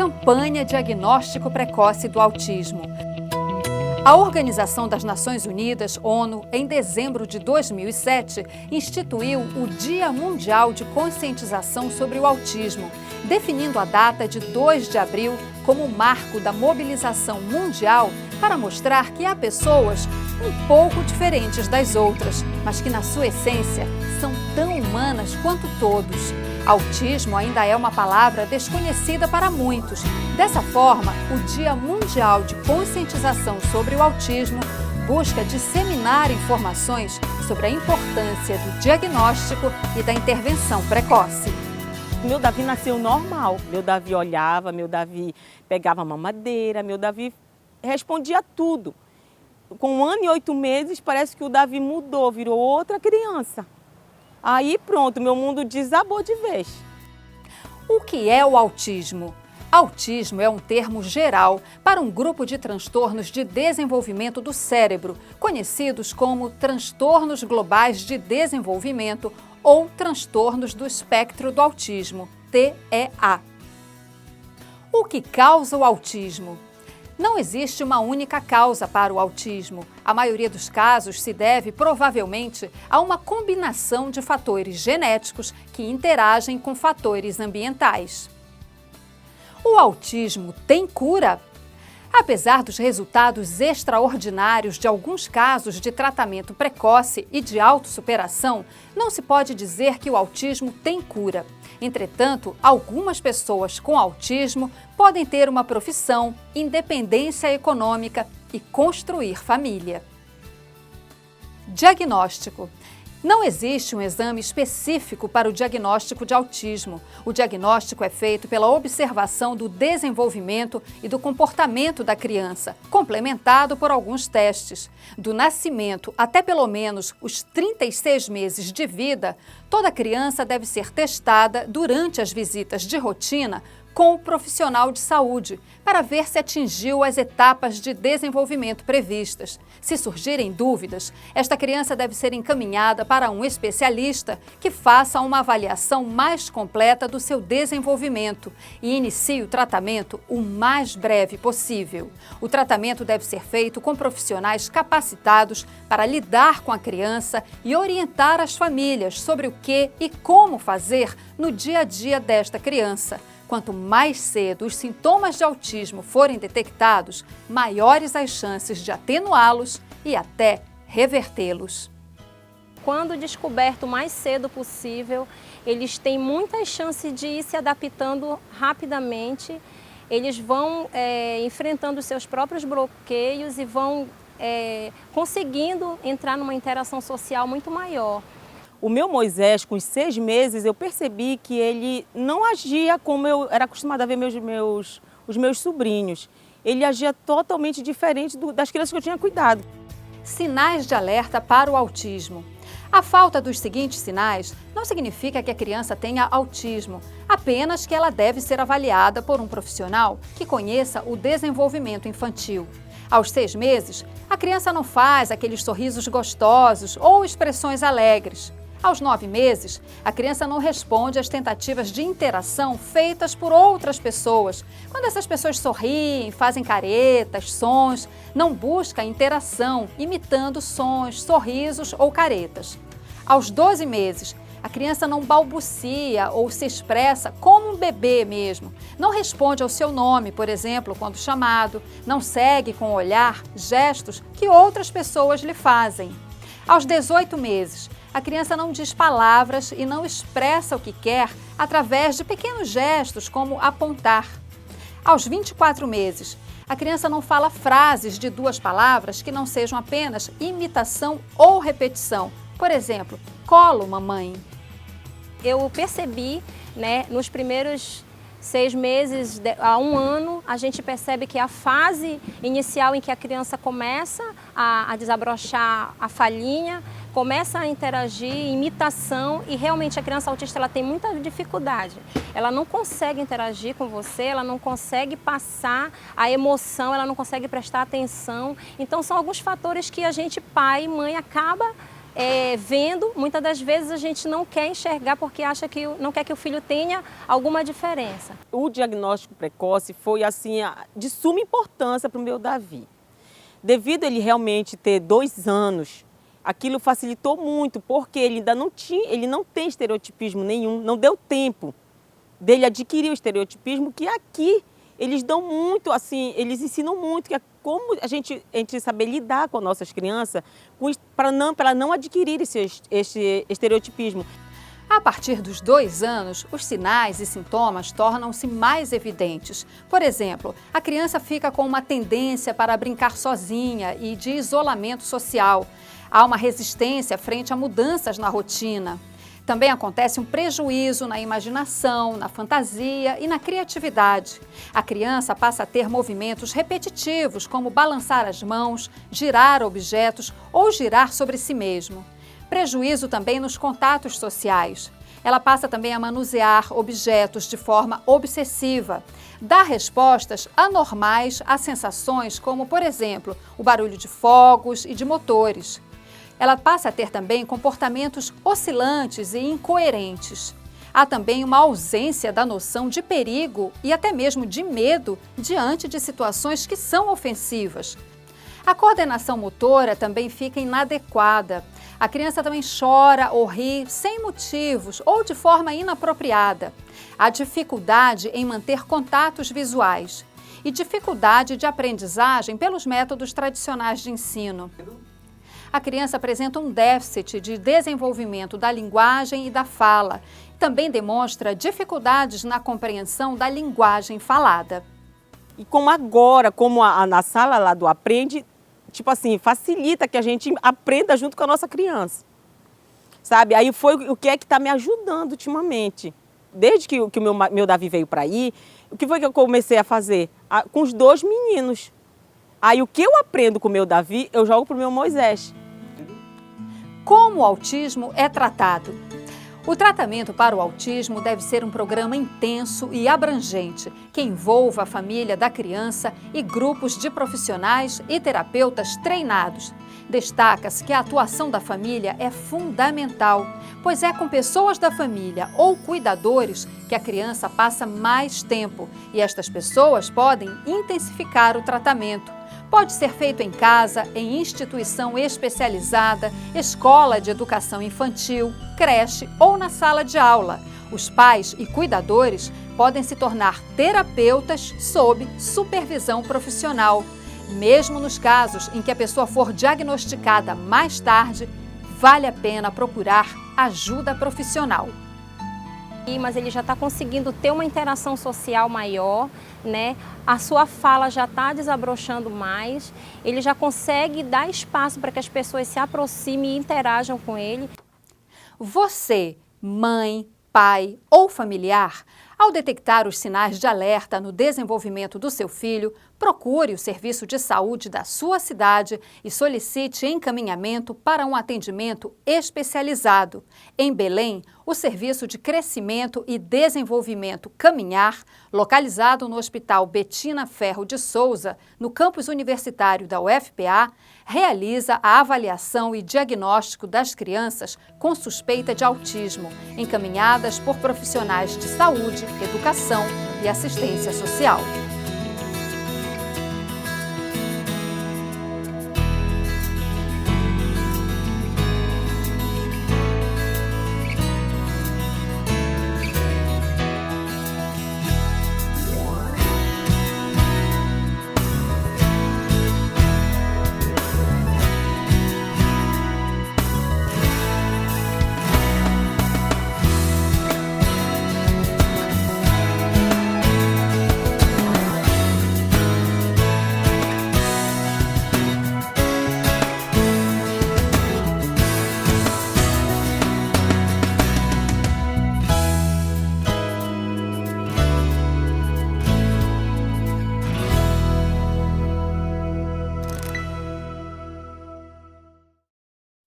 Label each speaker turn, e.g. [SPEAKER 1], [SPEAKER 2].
[SPEAKER 1] Campanha Diagnóstico Precoce do Autismo. A Organização das Nações Unidas, ONU, em dezembro de 2007, instituiu o Dia Mundial de Conscientização sobre o Autismo, definindo a data de 2 de abril como marco da mobilização mundial para mostrar que há pessoas um pouco diferentes das outras, mas que na sua essência são tão humanas quanto todos. Autismo ainda é uma palavra desconhecida para muitos. Dessa forma, o Dia Mundial de Conscientização sobre o Autismo busca disseminar informações sobre a importância do diagnóstico e da intervenção precoce.
[SPEAKER 2] Meu Davi nasceu normal, meu Davi olhava, meu Davi pegava mamadeira, meu Davi respondia tudo. Com 1 ano e 8 meses, parece que o Davi mudou, virou outra criança. Aí pronto, meu mundo desabou de vez.
[SPEAKER 1] O que é o autismo? Autismo é um termo geral para um grupo de transtornos de desenvolvimento do cérebro, conhecidos como transtornos globais de desenvolvimento ou transtornos do espectro do autismo, TEA. O que causa o autismo? Não existe uma única causa para o autismo. A maioria dos casos se deve, provavelmente, a uma combinação de fatores genéticos que interagem com fatores ambientais. O autismo tem cura? Apesar dos resultados extraordinários de alguns casos de tratamento precoce e de autossuperação, não se pode dizer que o autismo tem cura. Entretanto, algumas pessoas com autismo podem ter uma profissão, independência econômica e construir família. Diagnóstico. Não existe um exame específico para o diagnóstico de autismo. O diagnóstico é feito pela observação do desenvolvimento e do comportamento da criança, complementado por alguns testes. Do nascimento até pelo menos os 36 meses de vida, toda criança deve ser testada durante as visitas de rotina com o profissional de saúde, para ver se atingiu as etapas de desenvolvimento previstas. Se surgirem dúvidas, esta criança deve ser encaminhada para um especialista que faça uma avaliação mais completa do seu desenvolvimento e inicie o tratamento o mais breve possível. O tratamento deve ser feito com profissionais capacitados para lidar com a criança e orientar as famílias sobre o que e como fazer no dia a dia desta criança. Quanto mais cedo os sintomas de autismo forem detectados, maiores as chances de atenuá-los e até revertê-los.
[SPEAKER 3] Quando descoberto o mais cedo possível, eles têm muitas chances de ir se adaptando rapidamente, eles vão enfrentando os seus próprios bloqueios e vão conseguindo entrar numa interação social muito maior.
[SPEAKER 2] O meu Moisés, com os 6 meses, eu percebi que ele não agia como eu era acostumada a ver os meus sobrinhos. Ele agia totalmente diferente das crianças que eu tinha cuidado.
[SPEAKER 1] Sinais de alerta para o autismo. A falta dos seguintes sinais não significa que a criança tenha autismo, apenas que ela deve ser avaliada por um profissional que conheça o desenvolvimento infantil. Aos 6 meses, a criança não faz aqueles sorrisos gostosos ou expressões alegres. Aos 9 meses, a criança não responde às tentativas de interação feitas por outras pessoas. Quando essas pessoas sorriem, fazem caretas, sons, não busca interação, imitando sons, sorrisos ou caretas. Aos 12 meses, a criança não balbucia ou se expressa como um bebê mesmo. Não responde ao seu nome, por exemplo, quando chamado. Não segue com o olhar gestos que outras pessoas lhe fazem. Aos 18 meses, a criança não diz palavras e não expressa o que quer através de pequenos gestos, como apontar. Aos 24 meses, a criança não fala frases de 2 palavras que não sejam apenas imitação ou repetição. Por exemplo, colo, mamãe.
[SPEAKER 3] Eu percebi, nos primeiros 6 meses a 1 ano, a gente percebe que a fase inicial em que a criança começa a desabrochar a falinha, começa a interagir, imitação, e realmente a criança autista ela tem muita dificuldade. Ela não consegue interagir com você, ela não consegue passar a emoção, ela não consegue prestar atenção. Então são alguns fatores que a gente, pai e mãe, acaba vendo, muitas das vezes a gente não quer enxergar porque acha que não quer que o filho tenha alguma diferença.
[SPEAKER 2] O diagnóstico precoce foi assim de suma importância para o meu Davi. Devido a ele realmente ter 2 anos, aquilo facilitou muito, porque ele não tem estereotipismo nenhum, não deu tempo dele adquirir o estereotipismo, que aqui eles dão muito, assim, eles ensinam muito, que é como a gente saber lidar com as nossas crianças para não adquirir esse estereotipismo.
[SPEAKER 1] A partir dos 2 anos, os sinais e sintomas tornam-se mais evidentes. Por exemplo, a criança fica com uma tendência para brincar sozinha e de isolamento social. Há uma resistência frente a mudanças na rotina. Também acontece um prejuízo na imaginação, na fantasia e na criatividade. A criança passa a ter movimentos repetitivos, como balançar as mãos, girar objetos ou girar sobre si mesmo. Prejuízo também nos contatos sociais. Ela passa também a manusear objetos de forma obsessiva. Dá respostas anormais a sensações como, por exemplo, o barulho de fogos e de motores. Ela passa a ter também comportamentos oscilantes e incoerentes. Há também uma ausência da noção de perigo e até mesmo de medo diante de situações que são ofensivas. A coordenação motora também fica inadequada. A criança também chora ou ri sem motivos ou de forma inapropriada. Há dificuldade em manter contatos visuais e dificuldade de aprendizagem pelos métodos tradicionais de ensino. A criança apresenta um déficit de desenvolvimento da linguagem e da fala. Também demonstra dificuldades na compreensão da linguagem falada.
[SPEAKER 2] E como agora, na sala lá do Aprende, tipo assim, facilita que a gente aprenda junto com a nossa criança. Sabe? Aí foi o que é que está me ajudando ultimamente. Desde que o meu Davi veio para aí, o que foi que eu comecei a fazer? Com os 2 meninos. Aí o que eu aprendo com o meu Davi, eu jogo para o meu Moisés.
[SPEAKER 1] Como o autismo é tratado? O tratamento para o autismo deve ser um programa intenso e abrangente, que envolva a família da criança e grupos de profissionais e terapeutas treinados. Destaca-se que a atuação da família é fundamental, pois é com pessoas da família ou cuidadores que a criança passa mais tempo e estas pessoas podem intensificar o tratamento. Pode ser feito em casa, em instituição especializada, escola de educação infantil, creche ou na sala de aula. Os pais e cuidadores podem se tornar terapeutas sob supervisão profissional. Mesmo nos casos em que a pessoa for diagnosticada mais tarde, vale a pena procurar ajuda profissional.
[SPEAKER 3] Mas ele já está conseguindo ter uma interação social maior, né? A sua fala já está desabrochando mais, ele já consegue dar espaço para que as pessoas se aproximem e interajam com ele.
[SPEAKER 1] Você, mãe, pai ou familiar, ao detectar os sinais de alerta no desenvolvimento do seu filho, procure o serviço de saúde da sua cidade e solicite encaminhamento para um atendimento especializado. Em Belém, o Serviço de Crescimento e Desenvolvimento Caminhar, localizado no Hospital Betina Ferro de Souza, no campus universitário da UFPA, realiza a avaliação e diagnóstico das crianças com suspeita de autismo, encaminhadas por profissionais de saúde, educação e assistência social.